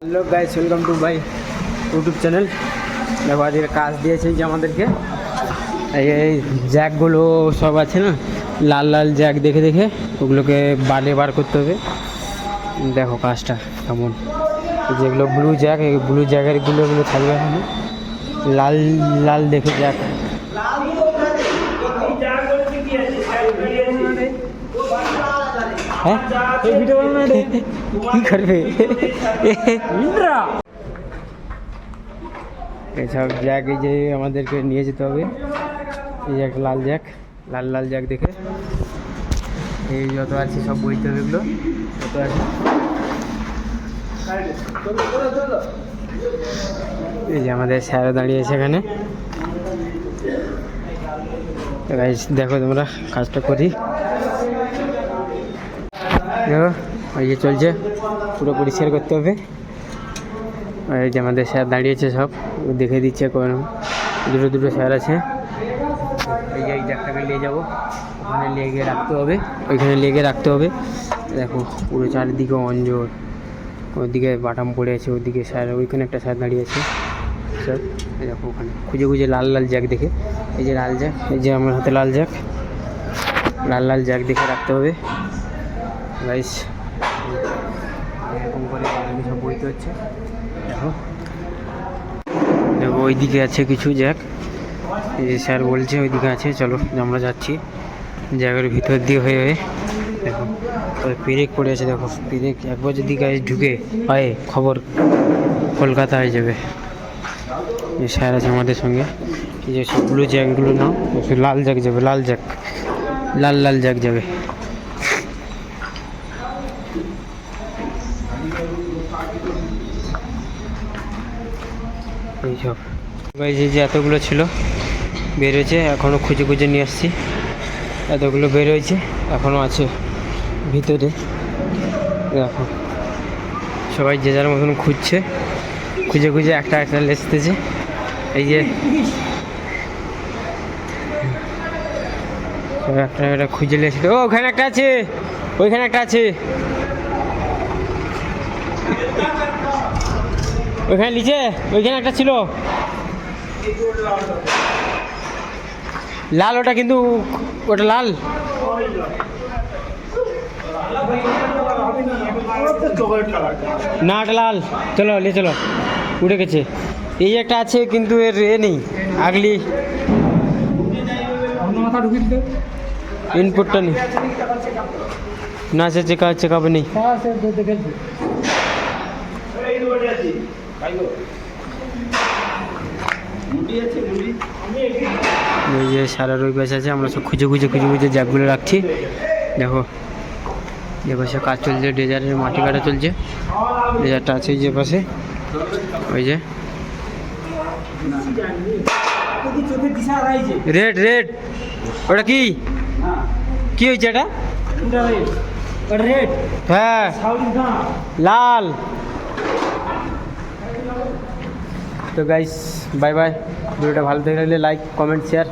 Hello guys, welcome to my YouTube channel. দেখো আজকে কাজ দিয়েছে যে আমাদেরকে এই জ্যাকগুলো সব আছে না, লাল লাল জ্যাক দেখে দেখে ওগুলোকে বার করতে হবে। দেখো কাজটা কেমন। যেগুলো ব্লু জ্যাক, এই ব্লু জ্যাকেরগুলো থাকবে এখানে, লাল লাল দেখে জ্যাক। হ্যাঁ কি করবে এসব জ্যাক, এই যে আমাদেরকে নিয়ে যেতে হবে। এই যে একটা লাল জ্যাক, লাল লাল জ্যাক দেখে এই যত আছে সব বইতে হবে, এগুলো যত আছে। এই যে আমাদের স্যার দাঁড়িয়ে আছে এখানে। দেখো তোমরা কাজটা করি, দেখো ওই যে চলছে, পুরো পরিষ্কার করতে হবে। এই যে আমাদের স্যার দাঁড়িয়েছে, সব দেখে দিচ্ছে। দুটো দুটো স্যার আছে। এই যে এই জ্যাকটাকে নিয়ে যাবো, ওখানে নিয়ে গিয়ে রাখতে হবে, ওইখানে নিয়ে গিয়ে রাখতে হবে। দেখো পুরো চারিদিকে অঞ্জর, ওইদিকে বাটাম পড়ে আছে, ওইদিকে স্যার, ওইখানে একটা স্যার দাঁড়িয়ে আছে সব। দেখো ওখানে খুঁজে খুঁজে লাল লাল জ্যাক দেখে, এই যে লাল জ্যাক, এই যে আমার হাতে লাল জ্যাক, লাল লাল জ্যাক দেখে রাখতে হবে গাইস। এরকম করে সব বইতে হচ্ছে। দেখো দেখো ওইদিকে আছে কিছু জ্যাক, এই যে স্যার বলছে ওইদিকে আছে। চলো আমরা যাচ্ছি জ্যাকের ভিতর দিয়ে হয়ে হয়ে। দেখো পেরেক পড়ে আছে, দেখো পেরেক একবার যদি গায়ে ঢুকে পায়ে, খবর কলকাতা হয়ে যাবে। এই স্যার আছে আমাদের সঙ্গে। এই যে সবগুলো জ্যাকগুলো নাও, লাল জ্যাক যাবে, লাল জ্যাক, লাল লাল জ্যাক যাবে। এইসব এই যে এতগুলো ছিল বের হয়েছে, এখনও খুঁজে খুঁজে নিয়ে আসছি। এতগুলো বের হয়েছে, এখনও আছে ভিতরে। দেখো সবাই যে যার মতন খুঁজছে, খুঁজে খুঁজে একটা একটা লেসতেছে। এই যে একটা একটা খুঁজে লেসতে। ও ওখানে একটা আছে, ওইখানে একটা আছে, ওইখানে নিচে, ওইখানে একটা ছিল লাল, ওটা কিন্তু ওটা লাল না, ওটা লাল। চলো নিয়ে চলো, উঠে গেছে। এই একটা আছে কিন্তু এর নেই, আগলি ইনপুটটা নেই না, সে চেক নেই। এই যে সারা রই পাশে আছে, আমরা সব খুঁজে খুঁজে জ্যাকগুলো রাখছি। দেখো দেখো সে কাজ চলছে, ডেজারের মাটি কাটা চলছে। ডেজারটা আছে এই যে পাশে, ওই যে রেড রেড, ওটা কি কি হয়েছে? এটা রেড, হ্যাঁ লাল। তো গাইস বাই বাই। ভিডিওটা ভালো থেকে লাগলে লাইক, কমেন্ট, শেয়ার।